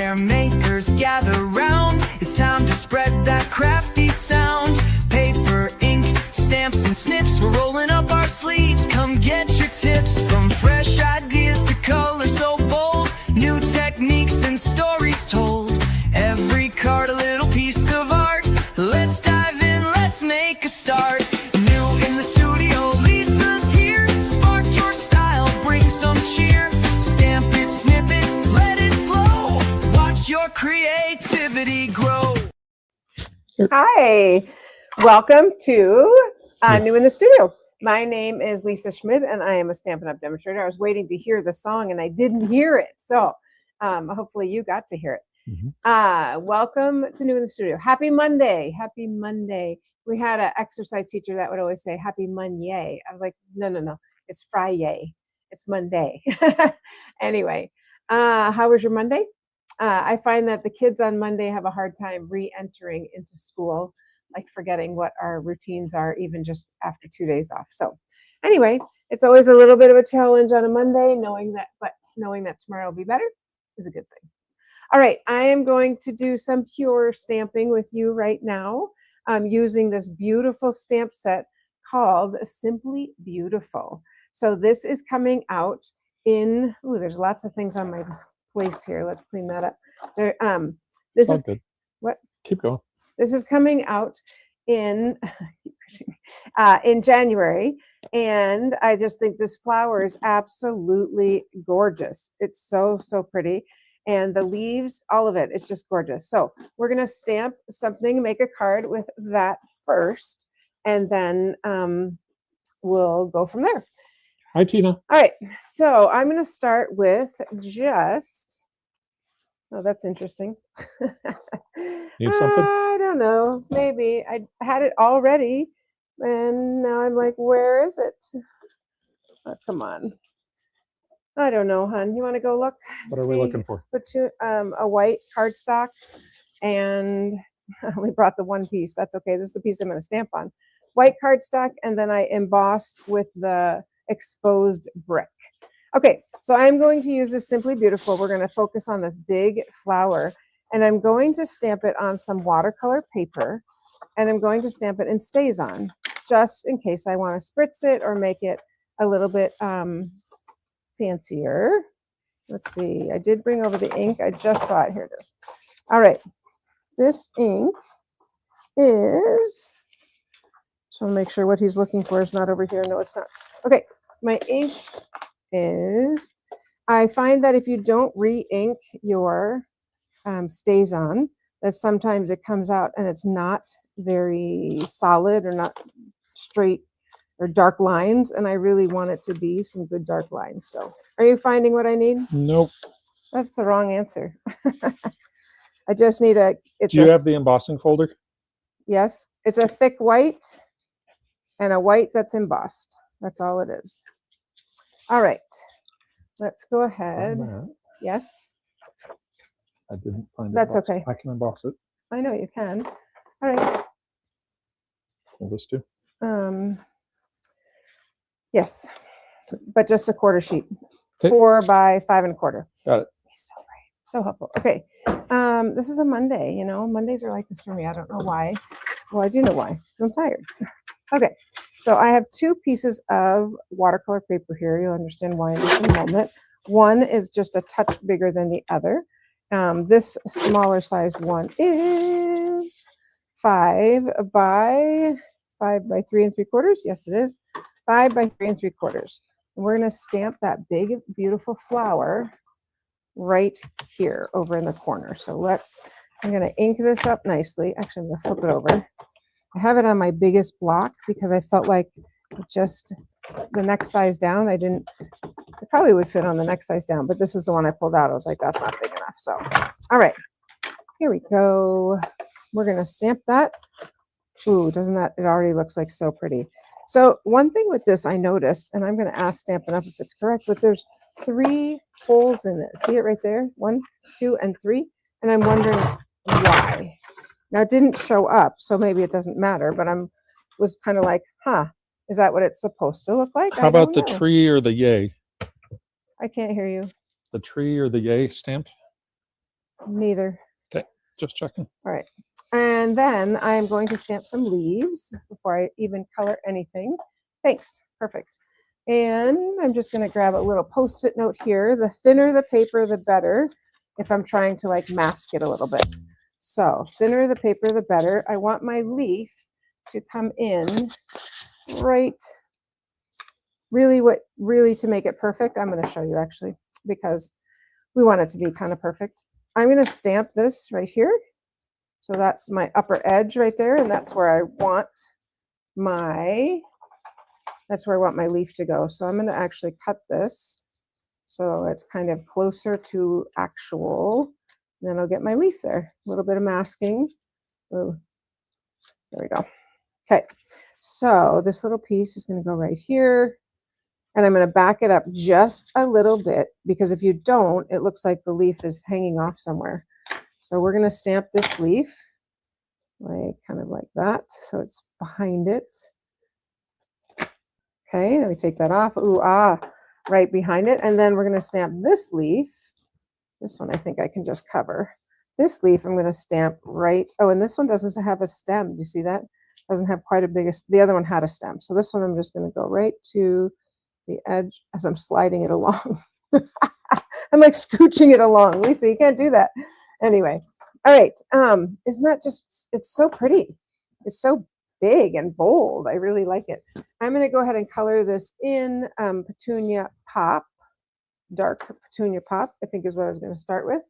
where makers gather round. It's time to spread that crafty sound. Paper, ink, stamps and snips, we're rolling up our sleeves. Come get your tips, from fresh ideas to color so bold. New techniques and stories told. Every card a little piece of art. Let's dive in, let's make a start. New in the studio, Lisa's here. Spark your style, bring some cheer. Stamp it, snip it, let it flow. Watch your creativity grow. Hi, welcome to New in the Studio. My name is Lisa Schmidt and I am a Stampin' Up! Demonstrator. I was waiting to hear the song and I didn't hear it, so hopefully you got to hear it. Welcome to New in the Studio. Happy Monday. Happy Monday. We had an exercise teacher that would always say happy Monday. I was like, no, it's Friday. It's Monday. Anyway, how was your Monday? I find that the kids on Monday have a hard time re-entering into school, like forgetting what our routines are, even just after 2 days off. So anyway, it's always a little bit of a challenge on a Monday, knowing that tomorrow will be better is a good thing. All right, I am going to do some pure stamping with you right now. I'm using this beautiful stamp set called Simply Beautiful. So this is coming out in, there's lots of things on my place here. Let's clean that up. There, this is good. What? Keep going. This is coming out in January, and I just think this flower is absolutely gorgeous. It's so pretty, and the leaves, all of it, it's just gorgeous. So we're gonna stamp something, make a card with that first, and then we'll go from there. Hi, Tina. All right, so I'm gonna start with just, oh, that's interesting. Need something? I don't know, maybe. I had it already, and now I'm like, where is it? Oh, come on. I don't know, hon. You want to go look? What are we looking for? Put a white cardstock, and I only brought the one piece. That's okay. This is the piece I'm going to stamp on. White cardstock, and then I embossed with the exposed brick. Okay, so I'm going to use this Simply Beautiful. We're going to focus on this big flower, and I'm going to stamp it on some watercolor paper, and I'm going to stamp it in StazOn, just in case I want to spritz it or make it a little bit fancier. Let's see, I did bring over the ink. I just saw it. Here it is. All right, this ink is, just want to make sure what he's looking for is not over here. No, it's not. Okay, my ink is, I find that if you don't re-ink your StazOn, that sometimes it comes out and it's not very solid or not straight or dark lines, and I really want it to be some good dark lines. So are you finding what I need? Nope. That's the wrong answer. I just need a, Do you have the embossing folder? Yes, it's a thick white and a white that's embossed. That's all it is. All right, let's go ahead. Yes. I didn't find it. That's okay. I can emboss it. I know you can. All right. Will this do? Yes, but just a quarter sheet. Okay. 4 by 5 1/4. Got it. So right. So helpful. Okay. This is a Monday, you know. Mondays are like this for me. I don't know why. Well, I do know why. 'Cause I'm tired. Okay. So I have 2 pieces of watercolor paper here. You'll understand why in just a moment. One is just a touch bigger than the other. This smaller size one is 5 by 3 3/4. Yes, it is. 5 by 3 3/4. And we're going to stamp that big, beautiful flower right here over in the corner. So I'm going to ink this up nicely. Actually, I'm going to flip it over. I have it on my biggest block because I felt like just the next size down, it probably would fit on the next size down, but this is the one I pulled out. I was like, that's not big enough. So, all right, here we go. We're going to stamp that. Ooh, doesn't that, it already looks like so pretty. So one thing with this I noticed, and I'm going to ask Stampin' Up! If it's correct, but there's 3 holes in it. See it right there? 1, 2, and 3. And I'm wondering why. Now it didn't show up, so maybe it doesn't matter, but was kind of like, is that what it's supposed to look like? How about the tree or the yay? I can't hear you. The tree or the yay stamped? Neither. Just checking. All right. And then I'm going to stamp some leaves before I even color anything. Thanks. Perfect. And I'm just going to grab a little post-it note here. The thinner the paper, the better if I'm trying to like mask it a little bit. So thinner the paper, the better. I want my leaf to come in right, really to make it perfect. I'm going to show you actually because we want it to be kind of perfect. I'm going to stamp this right here. So that's my upper edge right there, and that's where I want my leaf to go. So I'm going to actually cut this so it's kind of closer to actual. And then I'll get my leaf there. A little bit of masking. Oh, there we go. Okay, so this little piece is going to go right here. And I'm going to back it up just a little bit because if you don't, it looks like the leaf is hanging off somewhere. So we're going to stamp this leaf like kind of like that. So it's behind it. Okay, let me take that off. Ooh, right behind it. And then we're going to stamp this leaf. This one I think I can just cover. This leaf I'm going to stamp right. Oh, and this one doesn't have a stem. Do you see that? Doesn't have quite a big, the other one had a stem. So this one I'm just going to go right to the edge as I'm sliding it along. I'm like scooching it along. Lisa, you can't do that. Anyway, all right. Isn't that just, it's so pretty. It's so big and bold. I really like it. I'm going to go ahead and color this in Petunia Pop. Dark Petunia Pop, I think is what I was going to start with.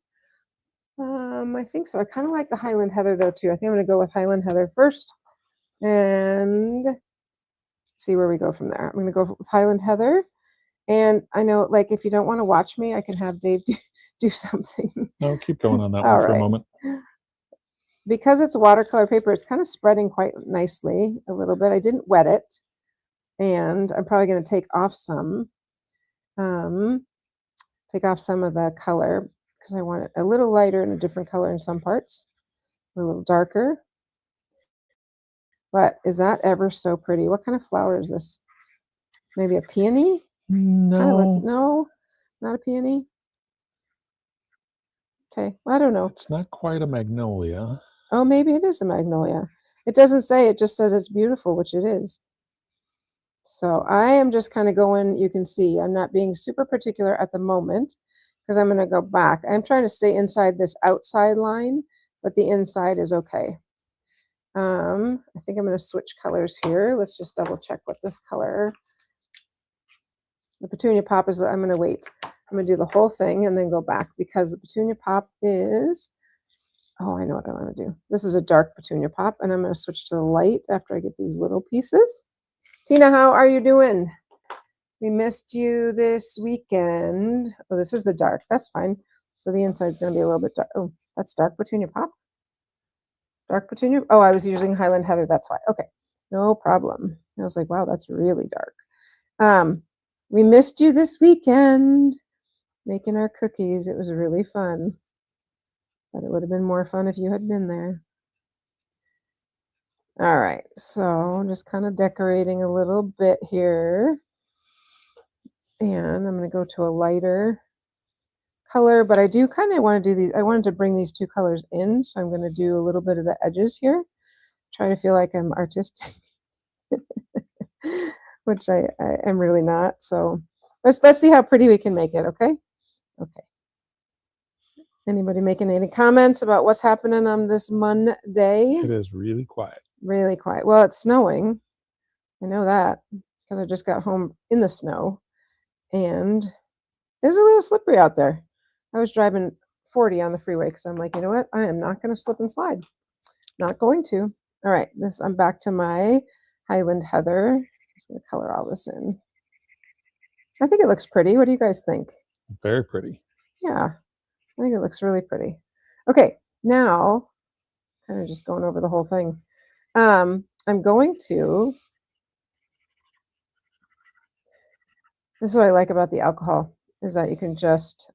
I think so. I kind of like the Highland Heather though too. I think I'm going to go with Highland Heather first and see where we go from there. I'm going to go with Highland Heather. And I know, like, if you don't want to watch me, I can have Dave do something. No, keep going on that All one for right. a moment. Because it's watercolor paper, it's kind of spreading quite nicely a little bit. I didn't wet it. And I'm probably going to take off some of the color because I want it a little lighter and a different color in some parts, a little darker. But is that ever so pretty? What kind of flower is this? Maybe a peony? No, No, not a peony. Okay, well, I don't know. it's not quite a magnolia. Oh, maybe it is a magnolia. It doesn't say, it just says it's beautiful, which it is. So I am just kind of going, you can see, I'm not being super particular at the moment because I'm going to go back. I'm trying to stay inside this outside line, but the inside is okay. I think I'm going to switch colors here. Let's just double check what this color. The Petunia Pop is, I'm going to wait. I'm going to do the whole thing and then go back because the Petunia Pop is, oh, I know what I want to do. This is a dark Petunia Pop and I'm going to switch to the light after I get these little pieces. Tina, how are you doing? We missed you this weekend. Oh, this is the dark. That's fine. So the inside is going to be a little bit dark. Oh, that's dark Petunia Pop. Dark Petunia. Oh, I was using Highland Heather. That's why. Okay, no problem. I was like, wow, that's really dark. We missed you this weekend making our cookies. It was really fun. But it would have been more fun if you had been there. All right, so just kind of decorating a little bit here. And I'm going to go to a lighter color, but I do kind of want to do these. I wanted to bring these two colors in, so I'm going to do a little bit of the edges here. Try to feel like I'm artistic, which I am really not. So let's see how pretty we can make it, okay? Okay. Anybody making any comments about what's happening on this Monday? It is really quiet. Really quiet. Well, it's snowing. I know that because I just got home in the snow. And it's a little slippery out there. I was driving 40 on the freeway because I'm like, you know what? I am not going to slip and slide. Not going to. All right, I'm back to my Highland Heather. I'm just going to color all this in. I think it looks pretty. What do you guys think? Very pretty. Yeah, I think it looks really pretty. Okay, now, kind of just going over the whole thing. I'm going to, this is what I like about the alcohol, is that you can just,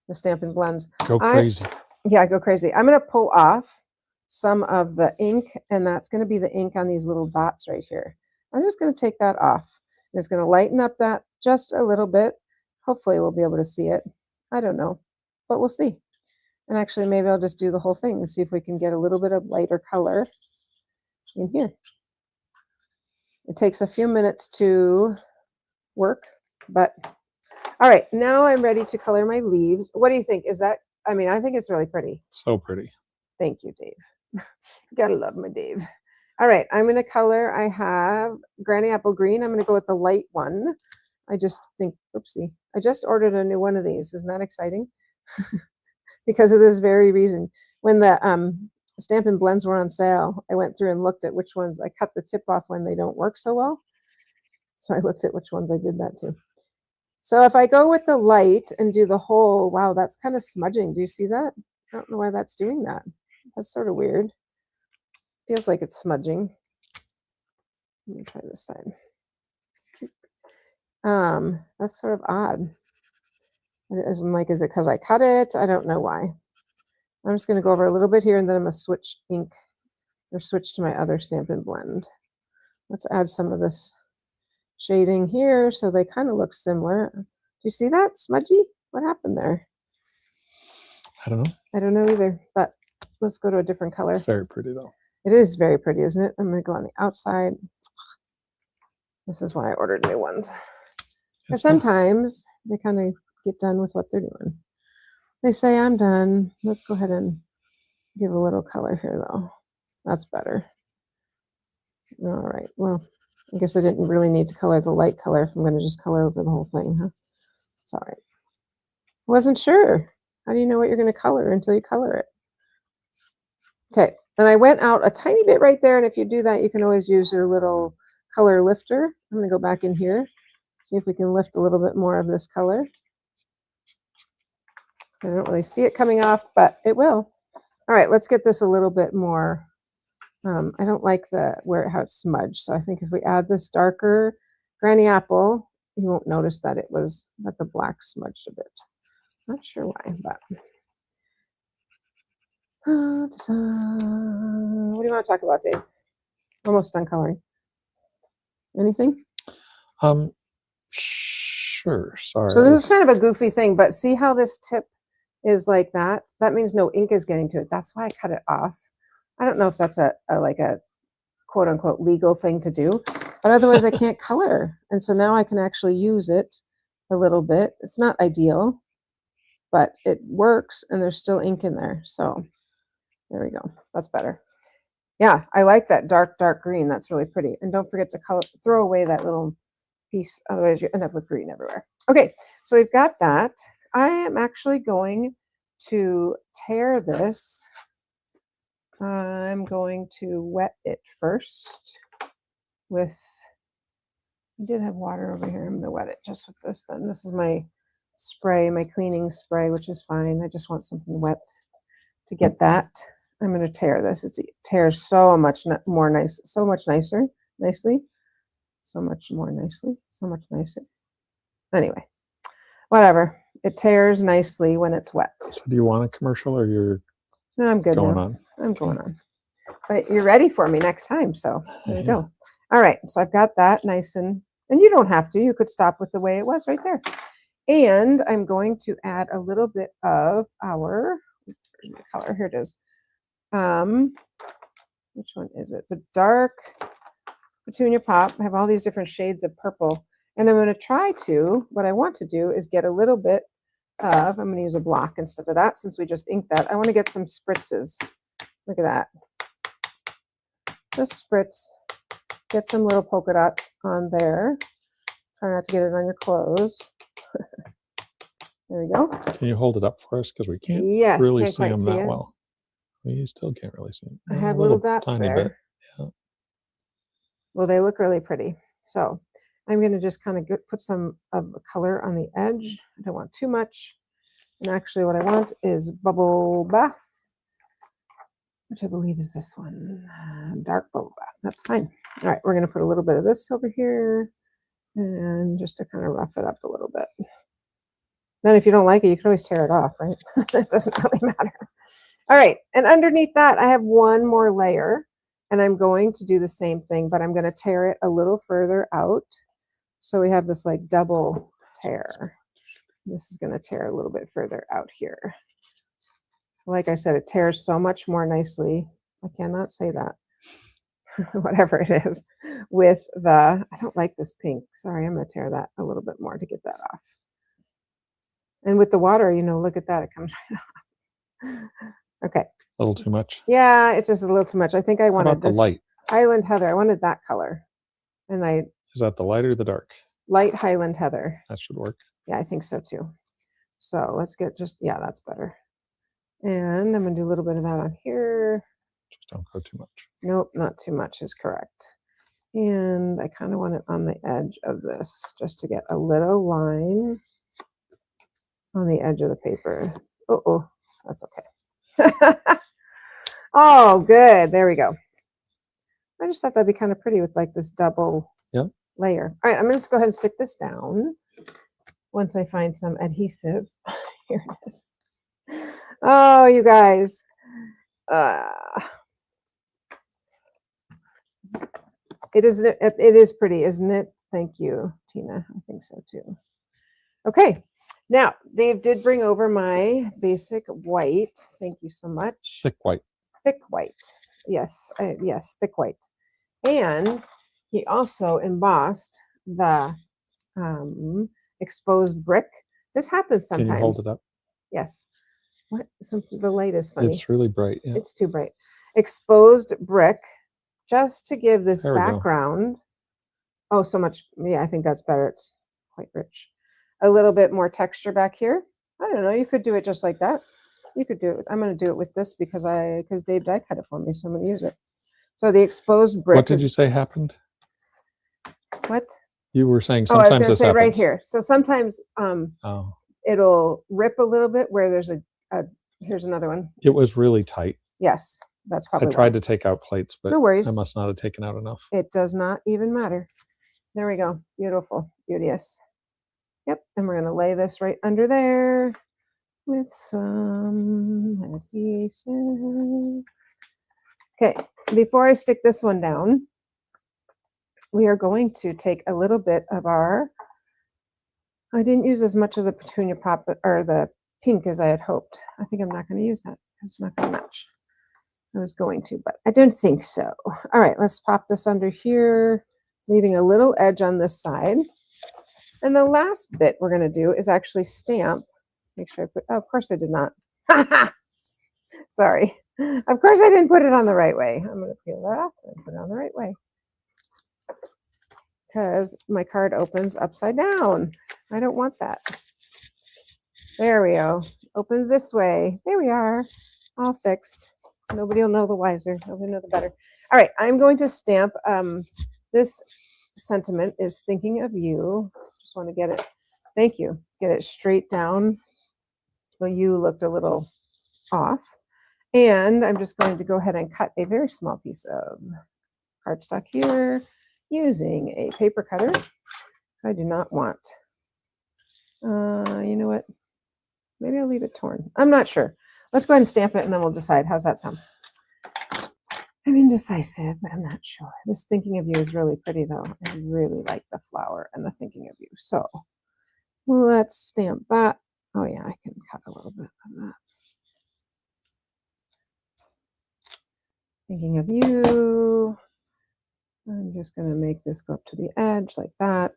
the Stampin' Blends. Go crazy. Yeah, go crazy. I'm going to pull off some of the ink, and that's going to be the ink on these little dots right here. I'm just going to take that off. And it's going to lighten up that just a little bit. Hopefully we'll be able to see it. I don't know, but we'll see. And actually, maybe I'll just do the whole thing and see if we can get a little bit of lighter color in here. It takes a few minutes to work, but all right, now I'm ready to color my leaves. What do you think? Is that, I mean, I think it's really pretty. So pretty. Thank you, Dave. Gotta love my Dave. All right, I'm gonna color, I have Granny Apple Green. I'm gonna go with the light one. I just think, oopsie, I just ordered a new one of these. Isn't that exciting? Because of this very reason. When the Stampin' Blends were on sale, I went through and looked at which ones, I cut the tip off when they don't work so well. So I looked at which ones I did that to. So if I go with the light and do the whole, wow, that's kind of smudging. Do you see that? I don't know why that's doing that. That's sort of weird. Feels like it's smudging. Let me try this side. That's sort of odd. I'm like, is it because I cut it? I don't know why. I'm just going to go over a little bit here and then I'm going to switch ink or switch to my other Stampin' Blend. Let's add some of this shading here so they kind of look similar. Do you see that? Smudgy? What happened there? I don't know. I don't know either, but let's go to a different color. It's very pretty though. It is very pretty, isn't it? I'm going to go on the outside. This is why I ordered new ones. Because sometimes they kind of get done with what they're doing. They say, I'm done. Let's go ahead and give a little color here, though. That's better. All right. Well, I guess I didn't really need to color the light color if I'm going to just color over the whole thing, huh? It's all right. Wasn't sure. How do you know what you're going to color until you color it? Okay. And I went out a tiny bit right there. And if you do that, you can always use your little color lifter. I'm going to go back in here. See if we can lift a little bit more of this color. I don't really see it coming off, but it will. All right, let's get this a little bit more. I don't like how it's smudged. So I think if we add this darker Granny Apple, you won't notice that that the black smudged a bit. Not sure why, but. What do you want to talk about, Dave? Almost done coloring. Anything? Sure. Sorry. So this is kind of a goofy thing, but see how this tip is like that? That means no ink is getting to it. That's why I cut it off. I don't know if that's a quote unquote legal thing to do, but otherwise I can't color. And so now I can actually use it a little bit. It's not ideal, but it works and there's still ink in there. So there we go. That's better. Yeah, I like that dark green. That's really pretty. And don't forget to throw away that little piece. Otherwise you end up with green everywhere. Okay, so we've got that. I am actually going to tear this. I'm going to wet it first with, I did have water over here. I'm going to wet it just with this then. This is my spray, my cleaning spray, which is fine. I just want something wet to get that. I'm going to tear this. It tears so much more nice, so much nicer, nicely. So much more nicely, so much nicer. Anyway, whatever. It tears nicely when it's wet. So do you want a commercial or you're No, I'm good going now. on? I'm going on. But you're ready for me next time, so there you go. All right, so I've got that nice and you don't have to. You could stop with the way it was right there. And I'm going to add a little bit of our, where's my color? Here it is. Which one is it? The dark Petunia Pop. I have all these different shades of purple. And I'm going to try to, what I want to do is get a little bit of, I'm going to use a block instead of that since we just inked that. I want to get some spritzes. Look at that. Just spritz. Get some little polka dots on there. Try not to get it on your clothes. There we go. Can you hold it up for us? Because we can't Yes, really can't see quite them see that it. well. You still can't really see them. I have little dots tiny there. bit. Yeah. Well, they look really pretty. So I'm going to just kind of put some of the color on the edge. I don't want too much. And actually what I want is Bubble Bath, which I believe is this one. Dark Bubble Bath. That's fine. All right, we're going to put a little bit of this over here and just to kind of rough it up a little bit. Then if you don't like it, you can always tear it off, right? It doesn't really matter. All right, and underneath that, I have one more layer, and I'm going to do the same thing, but I'm going to tear it a little further out. So we have this like double tear. This is going to tear a little bit further out here. Like I said, it tears so much more nicely. I cannot say that. Whatever it is with the, I don't like this pink. Sorry, I'm going to tear that a little bit more to get that off. And with the water, you know, look at that. It comes right off. Okay. A little too much. Yeah, it's just a little too much. I think I How wanted about the this light? Highland Heather. I wanted that color. And I Is that the light or the dark? light Highland Heather. That should work. Yeah, I think so too. So let's get just, yeah, that's better. And I'm going to do a little bit of that on here. Just don't go too much. Nope, not too much is correct. And I kind of want it on the edge of this just to get a little line on the edge of the paper. Oh, that's okay. Oh, good. There we go. I just thought that'd be kind of pretty with like this double layer. All right, I'm going to go ahead and stick this down once I find some adhesive. Here it is. Oh, you guys. It is pretty, isn't it? Thank you, Tina. I think so too. Okay, now Dave did bring over my basic white. Thank you so much. Thick white. Thick white. Yes, yes, thick white. And he also embossed the exposed brick. This happens sometimes. Can you hold it up? Yes. What? The light is funny. It's really bright. Yeah. It's too bright. Exposed brick, just to give this There we go. background. Oh, so much. Yeah, I think that's better. It's quite rich. A little bit more texture back here. I don't know. You could do it just like that. You could do it. I'm going to do it with this because Dave die cut it for me, so I'm going to use it. So the exposed brick. What did you say happened? What? You were saying Oh, I was sometimes going to this say happens. right here. So sometimes Oh, it'll rip a little bit where there's a here's another one. it was really tight. Yes, that's I probably tried why. to take out plates, but No worries. I must not have taken out enough. It does not even matter. There we go. Beautiful. Beauteous. Yep. And we're going to lay this right under there with some adhesive. Okay. Before I stick this one down, we are going to take a little bit of our, I didn't use as much of the petunia pop or the pink as I had hoped. I think I'm not going to use that. It's not going to match. I was going to, but I don't think so. All right, let's pop this under here, leaving a little edge on this side. And the last bit we're going to do is actually stamp. Make sure I put, oh, of course I did not. Sorry. Of course I didn't put it on the right way. I'm going to peel that off and put it on the right way. Because my card opens upside down. I don't want that. There we go. Opens this way. There we are. All fixed. Nobody will know the wiser. Nobody will know the better. All right. I'm going to stamp. This sentiment is thinking of you. Just want to get it. Thank you. Get it straight down. The U looked a little off. And I'm just going to go ahead and cut a very small piece of cardstock here using a paper cutter. I do not want, you know what? Maybe I'll leave it torn. I'm not sure. Let's go ahead and stamp it and then we'll decide. How's that sound? I'm indecisive, but I'm not sure. This thinking of you is really pretty though. I really like the flower and the thinking of you. So let's stamp that. Oh yeah, I can cut a little bit of that. Thinking of you. I'm just going to make this go up to the edge like that.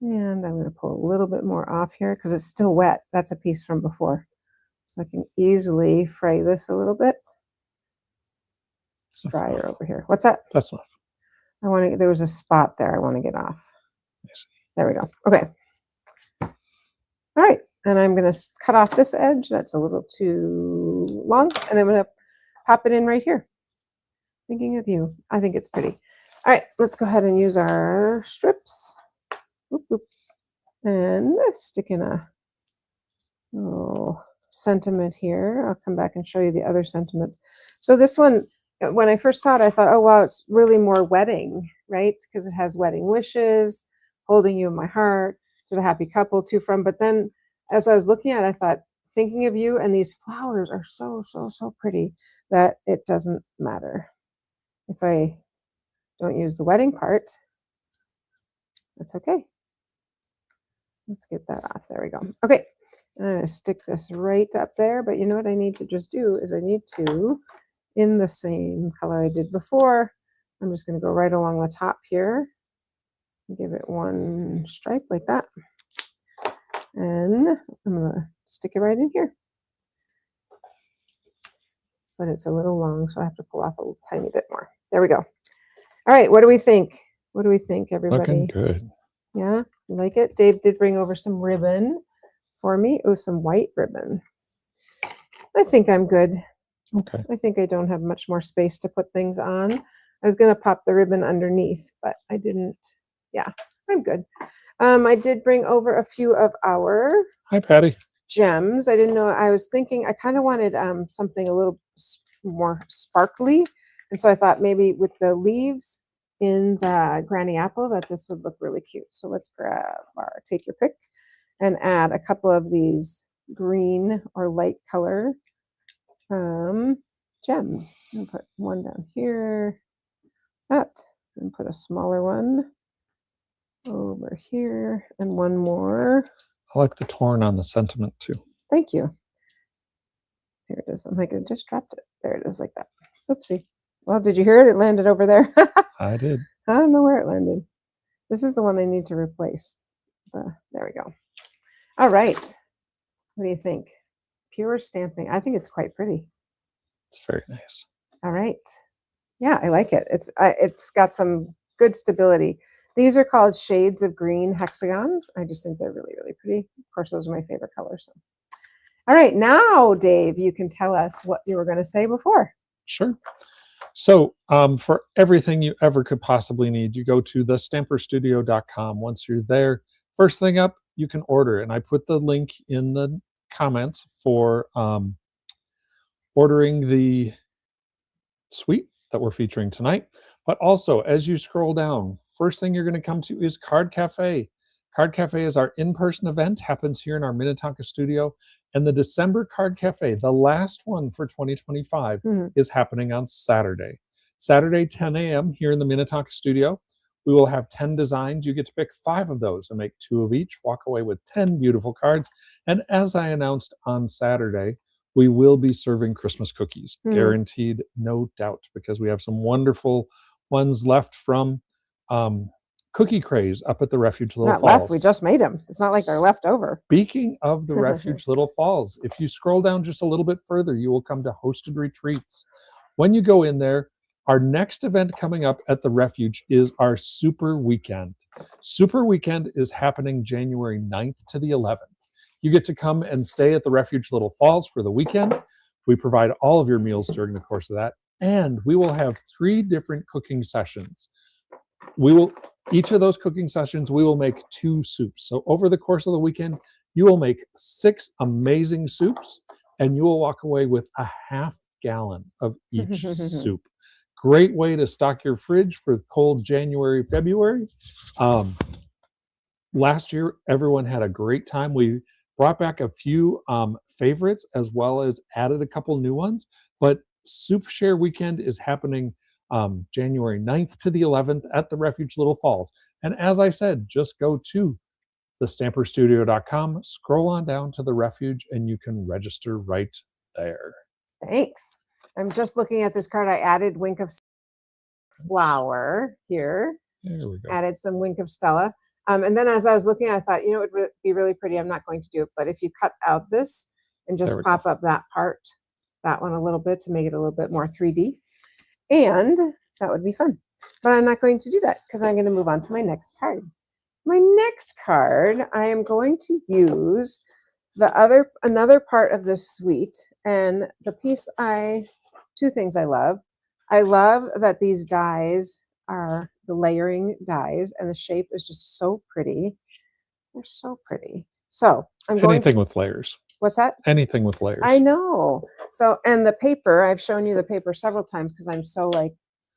And I'm going to pull a little bit more off here because it's still wet. That's a piece from before. So I can easily fray this a little bit. It's drier over here. What's that? That's enough. I want to, there was a spot there I want to get off. I see. There we go. Okay. All right. And I'm going to cut off this edge. That's a little too long. And I'm going to pop it in right here. Thinking of you. I think it's pretty. All right. Let's go ahead and use our strips. Whoop, whoop. And stick in a little sentiment here. I'll come back and show you the other sentiments. So this one, when I first saw it, I thought, oh, wow, it's really more wedding, right? Because it has wedding wishes, holding you in my heart, to the happy couple, to from. But then as I was looking at it, I thought, thinking of you, and these flowers are so, so, so pretty that it doesn't matter. If I don't use the wedding part, that's okay. Let's get that off. There we go. Okay. I'm going to stick this right up there, but you know what I need to just do is I need to, in the same color I did before, I'm just going to go right along the top here, give it one stripe like that, and I'm going to stick it right in here. But it's a little long, so I have to pull off a little tiny bit more. There we go. All right, what do we think? What do we think, everybody? Looking good. Yeah, you like it? Dave did bring over some ribbon for me. Oh, some white ribbon. I think I'm good. Okay. I think I don't have much more space to put things on. I was going to pop the ribbon underneath, but I didn't. Yeah, I'm good. I did bring over a few of our Hi, Patty. gems. I didn't know. I was thinking I kind of wanted something a little more sparkly. And so I thought maybe with the leaves in the granny apple that this would look really cute. So let's grab our, take your pick, and add a couple of these green or light color gems. And put one down here, that, and put a smaller one over here, and one more. I like the torn on the sentiment too. Thank you. Here it is. I'm like, I just dropped it. There it is, like that. Oopsie. Well, did you hear it? It landed over there. I did. I don't know where it landed. This is the one I need to replace. There we go. All right. What do you think? Pure stamping. I think it's quite pretty. It's very nice. All right. Yeah, I like it. It's got some good stability. These are called shades of green hexagons. I just think they're really, really pretty. Of course, those are my favorite colors. So. All right, now, Dave, you can tell us what you were going to say before. Sure. So for everything you ever could possibly need, you go to thestamperstudio.com. Once you're there, first thing up, you can order. And I put the link in the comments for ordering the suite that we're featuring tonight. But also, as you scroll down, first thing you're going to come to is Card Cafe. Card Cafe is our in-person event, happens here in our Minnetonka studio. And the December Card Cafe, the last one for 2025, is happening on Saturday. Saturday, 10 a.m. here in the Minnetonka studio. We will have 10 designs. You get to pick 5 of those and make 2 of each, walk away with 10 beautiful cards. And as I announced on Saturday, we will be serving Christmas cookies, guaranteed, no doubt, because we have some wonderful ones left from Cookie Craze up at the Refuge Little Not Falls. left, we just made them. It's not like they're left over. Speaking of the Refuge Little Falls, if you scroll down just a little bit further, you will come to Hosted Retreats. When you go in there, our next event coming up at the Refuge is our Super Weekend. Super Weekend is happening January 9th to the 11th. You get to come and stay at the Refuge Little Falls for the weekend. We provide all of your meals during the course of that. And we will have 3 different cooking sessions. Each of those cooking sessions, we will make 2 soups. So over the course of the weekend, you will make 6 amazing soups, and you will walk away with a half gallon of each soup. Great way to stock your fridge for cold January, February. Last year, everyone had a great time. We brought back a few favorites as well as added a couple new ones. But Soup Share Weekend is happening January 9th to the 11th at the Refuge Little Falls. And as I said, just go to thestamperstudio.com, scroll on down to the Refuge, and you can register right there. Thanks. I'm just looking at this card. I added Wink of Flower here. There we go. Added some Wink of Stella. And then as I was looking, I thought, it would be really pretty. I'm not going to do it, but if you cut out this and just pop up that part, that one a little bit to make it a little bit more 3D, and that would be fun. But I'm not going to do that because I'm going to move on to my next card. My next card, I am going to use another part of this suite, and the piece 2 things I love. I love that these dies are the layering dies, and the shape is just so pretty. They're so pretty. So I'm going Anything with layers. What's that? Anything with layers. I know. So, and the paper, I've shown you the paper several times because I'm so like,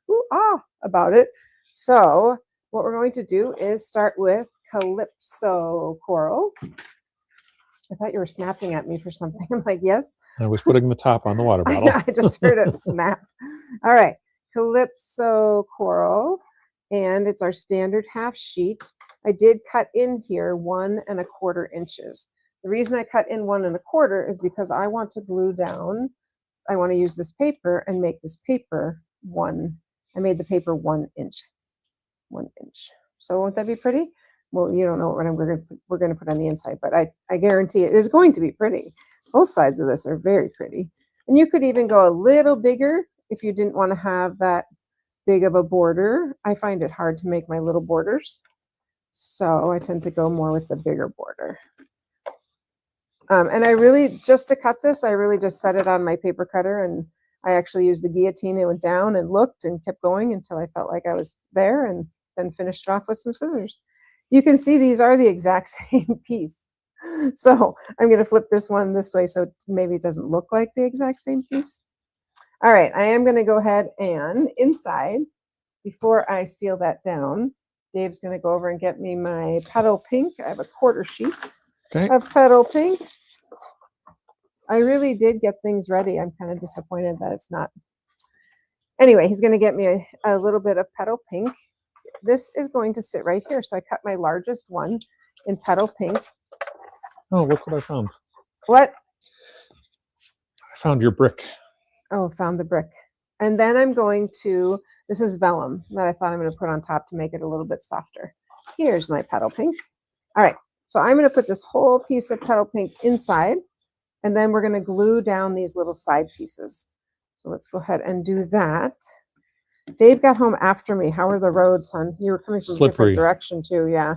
ooh, about it. So what we're going to do is start with Calypso Coral. I thought you were snapping at me for something. I'm like, yes. I was putting the top on the water bottle. I just heard a snap. All right. Calypso Coral. And it's our standard half sheet. I did cut in here 1 1/4 inches. The reason I cut in 1 1/4 is because I want to glue down. I want to use this paper and make this paper I made the paper 1 inch. 1 inch. So won't that be pretty? Well, you don't know what we're going to put on the inside, but I guarantee it is going to be pretty. Both sides of this are very pretty. And you could even go a little bigger if you didn't want to have that big of a border. I find it hard to make my little borders, so I tend to go more with the bigger border. And I really, just to cut this, I really just set it on my paper cutter, and I actually used the guillotine. It went down and looked and kept going until I felt like I was there, and then finished it off with some scissors. You can see these are the exact same piece. So I'm going to flip this one this way so maybe it doesn't look like the exact same piece. All right, I am going to go ahead and inside, before I seal that down, Dave's going to go over and get me my petal pink. I have a 1/4 sheet of petal pink. I really did get things ready. I'm kind of disappointed that it's not. Anyway, he's going to get me a little bit of petal pink. This is going to sit right here. So I cut my largest one in petal pink. Oh, look what I found. What? I found your brick. Oh, found the brick. And then I'm going to, this is vellum that I thought I'm going to put on top to make it a little bit softer. Here's my petal pink. All right, so I'm going to put this whole piece of petal pink inside, and then we're going to glue down these little side pieces. So let's go ahead and do that. Dave got home after me. How are the roads, hon? You were coming from a different direction too, yeah.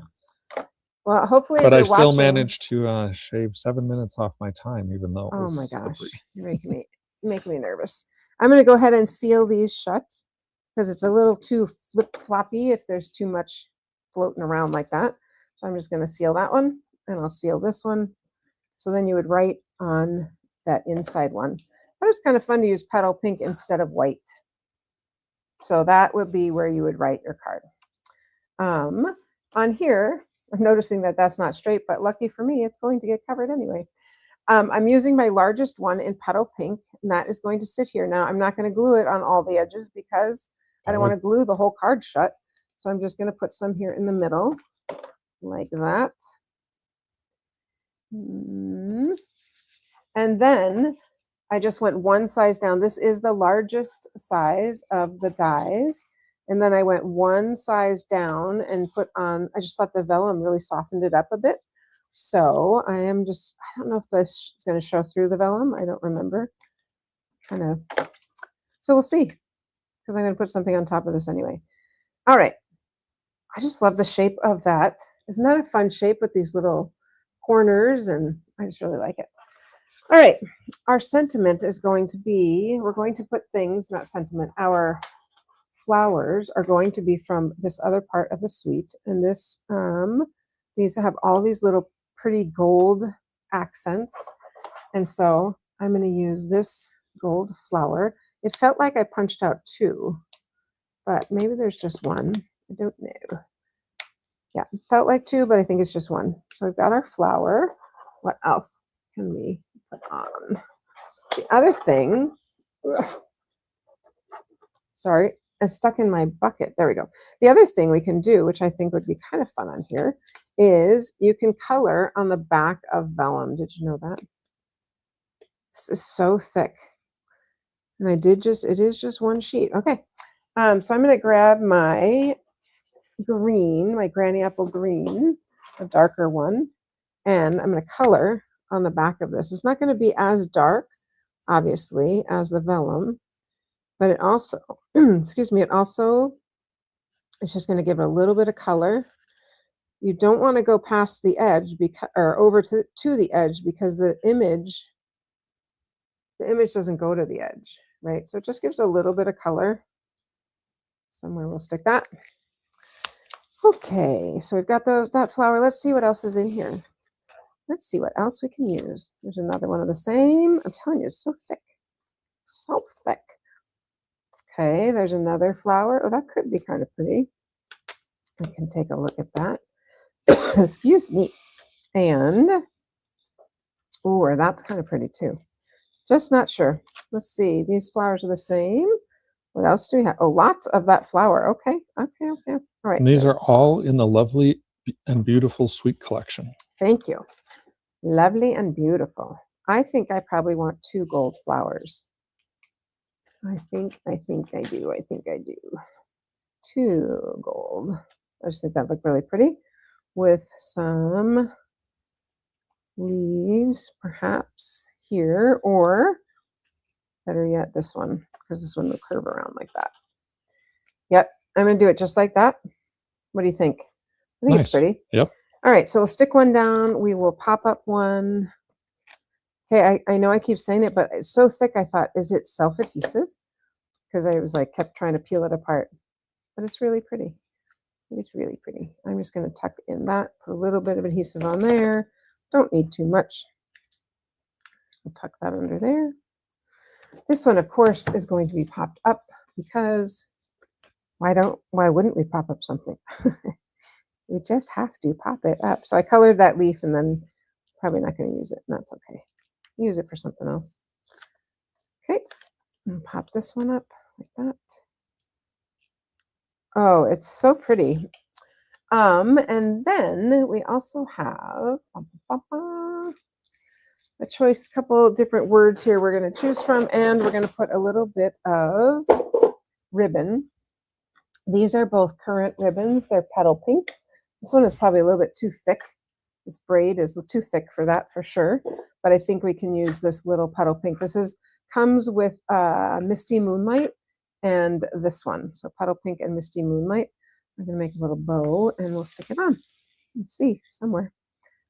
Well, hopefully, but I still managed to shave 7 minutes off my time, even though it was my gosh, slippery. You're making me nervous. I'm going to go ahead and seal these shut because it's a little too flip-floppy if there's too much floating around like that. So I'm just going to seal that one, and I'll seal this one. So then you would write on that inside one. That was kind of fun to use petal pink instead of white. So that would be where you would write your card. On here, I'm noticing that that's not straight, but lucky for me, it's going to get covered anyway. I'm using my largest one in petal pink, and that is going to sit here. Now, I'm not going to glue it on all the edges because I don't want to glue the whole card shut. So I'm just going to put some here in the middle, like that. And then I just went one size down. This is the largest size of the dies. And then I went one size down and put on, I just thought the vellum really softened it up a bit. So I am just, I don't know if this is going to show through the vellum. I don't remember. So we'll see, because I'm going to put something on top of this anyway. All right. I just love the shape of that. Isn't that a fun shape with these little corners? And I just really like it. All right. Our sentiment is going to be, we're going to put things, not sentiment, our flowers are going to be from this other part of the suite. And this, these have all these little pretty gold accents. And so I'm going to use this gold flower. It felt like I punched out 2, but maybe there's just 1. I don't know. Yeah, it felt like 2, but I think it's just 1. So we've got our flower. What else can we put on? The other thing, sorry, it's stuck in my bucket. There we go. The other thing we can do, which I think would be kind of fun on here, is you can color on the back of vellum. Did you know that? This is so thick. And it is just 1 sheet. Okay. So I'm going to grab my green, my granny apple green, a darker one, and I'm going to color on the back of this. It's not going to be as dark, obviously, as the vellum, but it also, excuse me, it's just going to give it a little bit of color. You don't want to go past the edge or over to the edge, because the image doesn't go to the edge, right? So it just gives a little bit of color. Somewhere we'll stick that. Okay, so we've got that flower. Let's see what else is in here. Let's see what else we can use. There's another one of the same. I'm telling you, it's so thick. So thick. Okay, there's another flower. Oh, that could be kind of pretty. I can take a look at that. Excuse me. And, oh, that's kind of pretty too. Just not sure. Let's see. These flowers are the same. What else do we have? Oh, lots of that flower. Okay. Okay. All right. And these are all in the lovely and beautiful Sweet collection. Thank you. Lovely and beautiful. I think I probably want 2 gold flowers. I think I do. 2 gold. I just think that look really pretty with some leaves perhaps here, or better yet, this one, because this one will curve around like that. Yep, I'm going to do it just like that. What do you think? I think it's Nice. pretty. Yep. All right, so we'll stick one down. We will pop up one. Okay, I know I keep saying it, but it's so thick, I thought, is it self-adhesive? Because I was like, kept trying to peel it apart. But it's really pretty. It's really pretty. I'm just going to tuck in that, put a little bit of adhesive on there. Don't need too much. I'll tuck that under there. This one, of course, is going to be popped up because why wouldn't we pop up something? We just have to pop it up. So I colored that leaf and then probably not going to use it, and that's okay. Use it for something else. Okay, and pop this one up like that. Oh, it's so pretty. And then we also have a choice, couple different words here we're going to choose from, and we're going to put a little bit of ribbon. These are both current ribbons. They're petal pink. This one is probably a little bit too thick. This braid is too thick for that for sure, but I think we can use this little petal pink. This comes with Misty Moonlight and this one. So petal pink and Misty Moonlight. I'm going to make a little bow and we'll stick it on. Let's see, somewhere.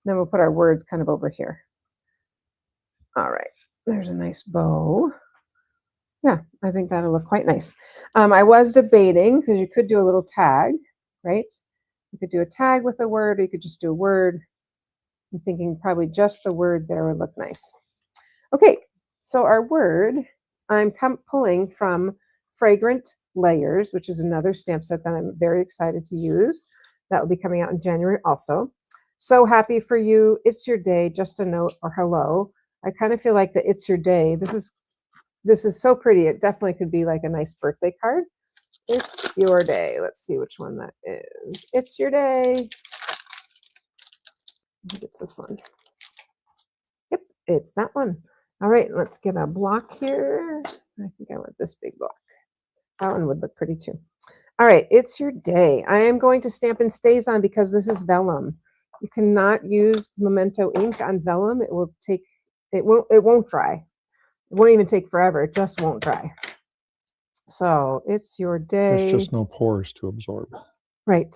Then we'll put our words kind of over here. All right, there's a nice bow. Yeah, I think that'll look quite nice. I was debating, because you could do a little tag, right? You could do a tag with a word, or you could just do a word. I'm thinking probably just the word there would look nice. Okay, so our word, I'm pulling from Fragrant Layers, which is another stamp set that I'm very excited to use. That will be coming out in January also. So happy for you. It's your day. Just a note or hello. I kind of feel like that it's your day. This is so pretty. It definitely could be like a nice birthday card. It's your day. Let's see which one that is. It's your day. I think it's this one. Yep, it's that one. All right, let's get a block here. I think I want this big block. That one would look pretty too. All right, it's your day. I am going to stamp in StazOn because this is vellum. You cannot use Memento ink on vellum. It won't dry. It won't even take forever. It just won't dry. So it's your day. There's just no pores to absorb. Right.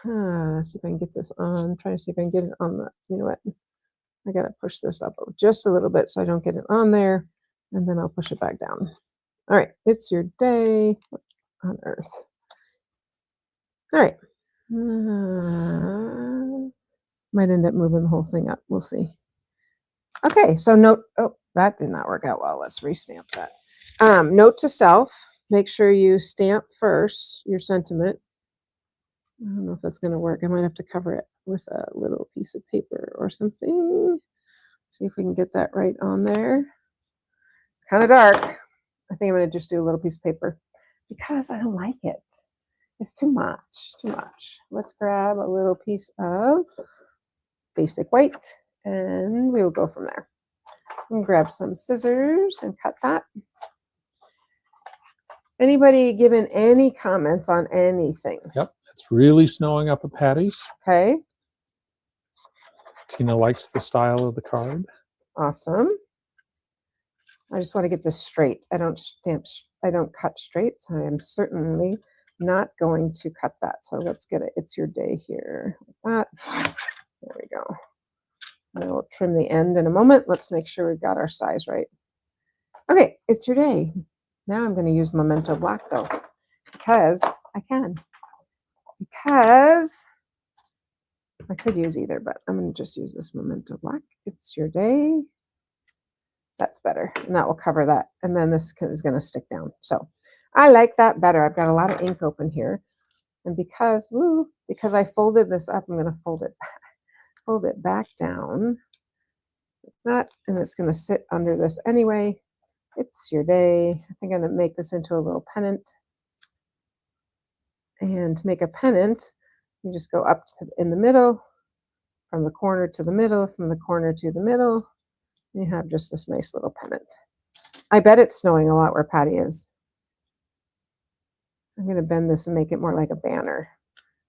Let's see if I can get this on. I'm trying to see if I can get it on the, you know what? I got to push this up just a little bit so I don't get it on there. And then I'll push it back down. All right. It's your day on Earth. All right. Might end up moving the whole thing up. We'll see. Okay. So note, oh, that did not work out well. Let's restamp that. Note to self, make sure you stamp first your sentiment. I don't know if that's going to work. I might have to cover it with a little piece of paper or something. See if we can get that right on there. It's kind of dark. I think I'm going to just do a little piece of paper because I don't like it. It's too much, too much. Let's grab a little piece of basic white and we will go from there. And grab some scissors and cut that. Anybody given any comments on anything? Yep, it's really snowing up at Patty's. Okay. Tina likes the style of the card. Awesome. I just want to get this straight. I don't cut straight, so I am certainly not going to cut that. So let's get it. It's your day here. Like that. There we go. I will trim the end in a moment. Let's make sure we've got our size right. Okay, it's your day. Now I'm going to use Memento Black though, because I can. Because I could use either, but I'm going to just use this Memento Black. It's your day. That's better, and that will cover that. And then this is going to stick down. So I like that better. I've got a lot of ink open here, and because I folded this up, I'm going to fold it back down like that, and it's going to sit under this anyway. It's your day. I think I'm going to make this into a little pennant. And to make a pennant, you just go up in the middle, from the corner to the middle, from the corner to the middle. And you have just this nice little pennant. I bet it's snowing a lot where Patty is. I'm going to bend this and make it more like a banner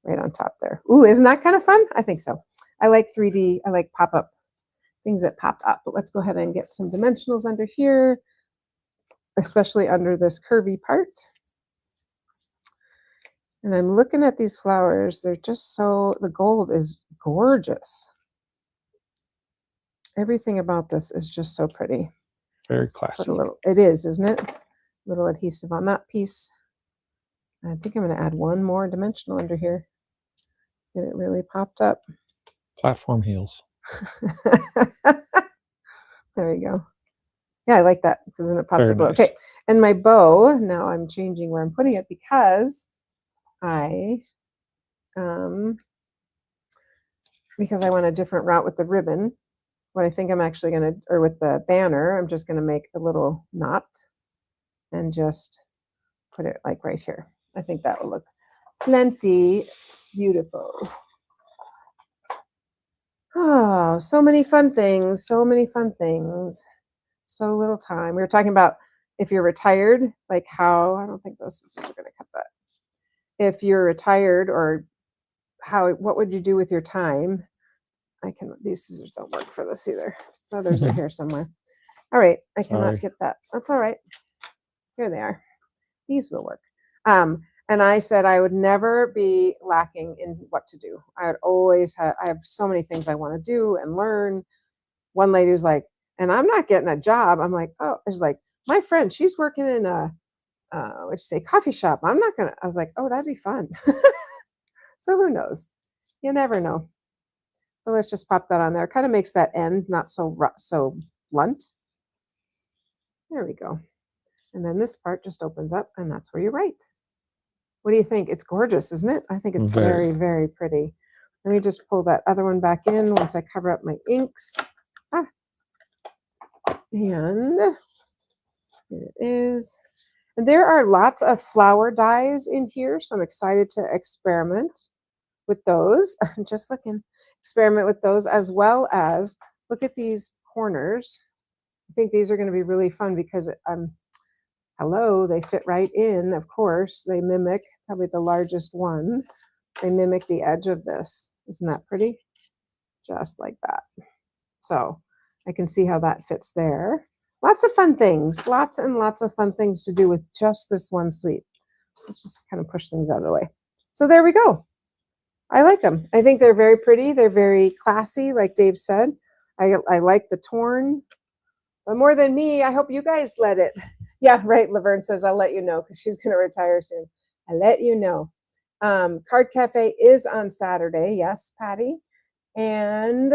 right on top there. Ooh, isn't that kind of fun? I think so. I like 3D. I like pop-up things that pop up. But let's go ahead and get some dimensionals under here, especially under this curvy part. And I'm looking at these flowers. They're just so, the gold is gorgeous. Everything about this is just so pretty. Very Put classy. a little, it is, isn't it? A little adhesive on that piece. I think I'm going to add one more dimensional under here. Get it really popped up. Platform heels. There you go. Yeah, I like that because then it pops Very up. nice. Okay, and my bow, now I'm changing where I'm putting it because I want a different route with the ribbon. What I think I'm actually going to, or with the banner, I'm just going to make a little knot and just put it like right here. I think that will look plenty beautiful. Oh, so many fun things, so many fun things. So little time. We were talking about if you're retired, like how, I don't think those scissors are going to cut that. If you're retired or how, what would you do with your time? These scissors don't work for this either. Oh, there's a hair somewhere. All right, I cannot Sorry. get that. That's all right. Here they are. These will work. And I said I would never be lacking in what to do. I would always have, I have so many things I want to do and learn. One lady was like, and I'm not getting a job. I'm like, oh, it's like, my friend, she's working in a, what'd you say, coffee shop. I'm not going to, I was like, oh, that'd be fun. So who knows? You never know. But let's just pop that on there. Kind of makes that end not so so blunt. There we go. And then this part just opens up and that's where you write. What do you think? It's gorgeous, isn't it? I think it's very, very pretty. Let me just pull that other one back in once I cover up my inks. And here it is. And there are lots of flower dies in here, so I'm excited to experiment with those. I'm just looking. Experiment with those as well as look at these corners. I think these are going to be really fun because hello, they fit right in, of course. They mimic probably the largest one. They mimic the edge of this. Isn't that pretty? Just like that. So I can see how that fits there. Lots of fun things. Lots and lots of fun things to do with just this one suite. Let's just kind of push things out of the way. So there we go. I like them. I think they're very pretty. They're very classy, like Dave said. I like the torn. But more than me, I hope you guys let it. Yeah, right. Laverne says, I'll let you know because she's going to retire soon. I'll let you know. Card Cafe is on Saturday. Yes, Patty. And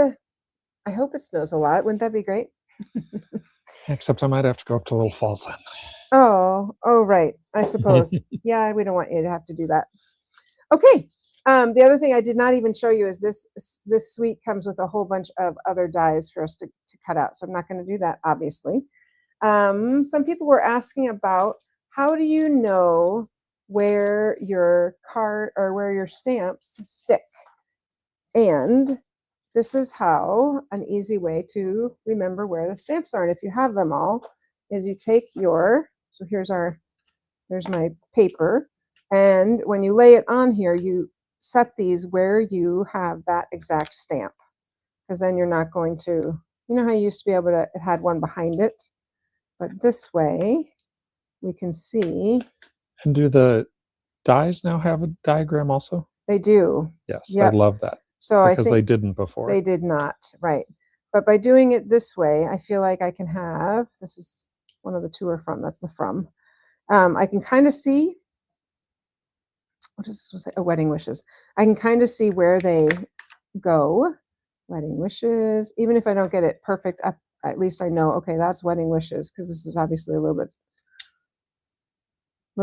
I hope it snows a lot. Wouldn't that be great? Except I might have to go up to Little Falls then. Oh, right. I suppose. Yeah, we don't want you to have to do that. Okay. The other thing I did not even show you is this suite comes with a whole bunch of other dies for us to cut out. So I'm not going to do that, obviously. Some people were asking about how do you know where your card or where your stamps stick? And this is how an easy way to remember where the stamps are. And if you have them all, is you take so here's my paper. And when you lay it on here, you set these where you have that exact stamp. Because then you're not going to, you know how you used to be able to, it had one behind it. But this way, we can see. And do the dies now have a diagram also? They do. Yes, Yep. I love that. So because I think they didn't before. they did not, right. But by doing it this way, I feel like I can have, this is one of the two are from, that's the from. I can kind of see, what does this one say? Oh, wedding wishes. I can kind of see where they go. Wedding wishes. Even if I don't get it perfect, at least I know, okay, that's wedding wishes, because this is obviously a little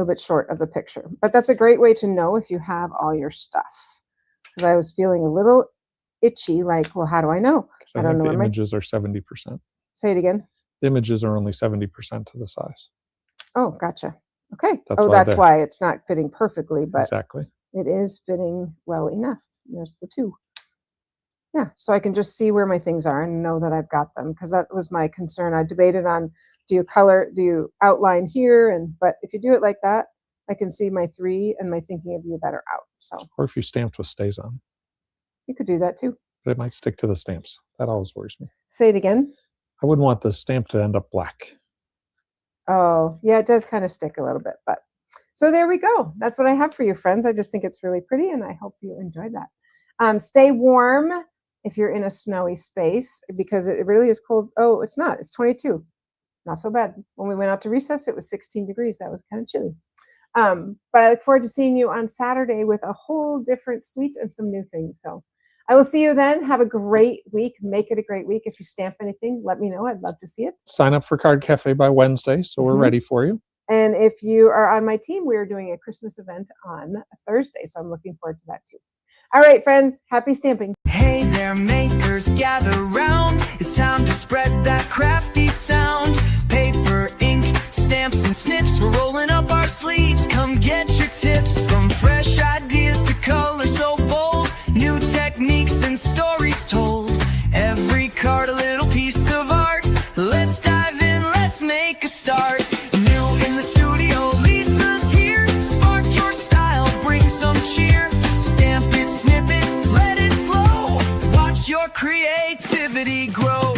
bit short of the picture. But that's a great way to know if you have all your stuff. Because I was feeling a little itchy, like, well, how do I know? I don't think know. the images are 70%. Say it again. The images are only 70% to the size. Oh, gotcha. Okay. That's why it's not fitting perfectly, but exactly. it is fitting well enough. There's the two. Yeah, so I can just see where my things are and know that I've got them, because that was my concern. I debated on, do you outline here? But if you do it like that, I can see my 3 and my thinking of you that are out. So Or if you stamped with stays on, you could do that too. but it might stick to the stamps. That always worries me. Say it again. I wouldn't want the stamp to end up black. Oh, yeah, it does kind of stick a little bit, but so there we go. That's what I have for you, friends. I just think it's really pretty, and I hope you enjoyed that. Stay warm if you're in a snowy space, because it really is cold. Oh, it's not. It's 22. Not so bad. When we went out to recess, it was 16 degrees. That was kind of chilly. But I look forward to seeing you on Saturday with a whole different suite and some new things. So I will see you then. Have a great week. Make it a great week. If you stamp anything, let me know. I'd love to see it. Sign up for Card Cafe by Wednesday, so we're ready for you. And if you are on my team, we are doing a Christmas event on Thursday. So I'm looking forward to that too. All right, friends, happy stamping. Hey there, makers, gather round. It's time to spread that crafty sound. Paper, ink, stamps, and snips. We're rolling up our sleeves. Come get your tips. From fresh ideas to color so bold. New techniques and stories told. Every card a little piece of art. Let's dive in, let's make a start. New in the studio, Lisa's here. Spark your style, bring some cheer. Stamp it, snip it, let it flow. Watch your creativity grow.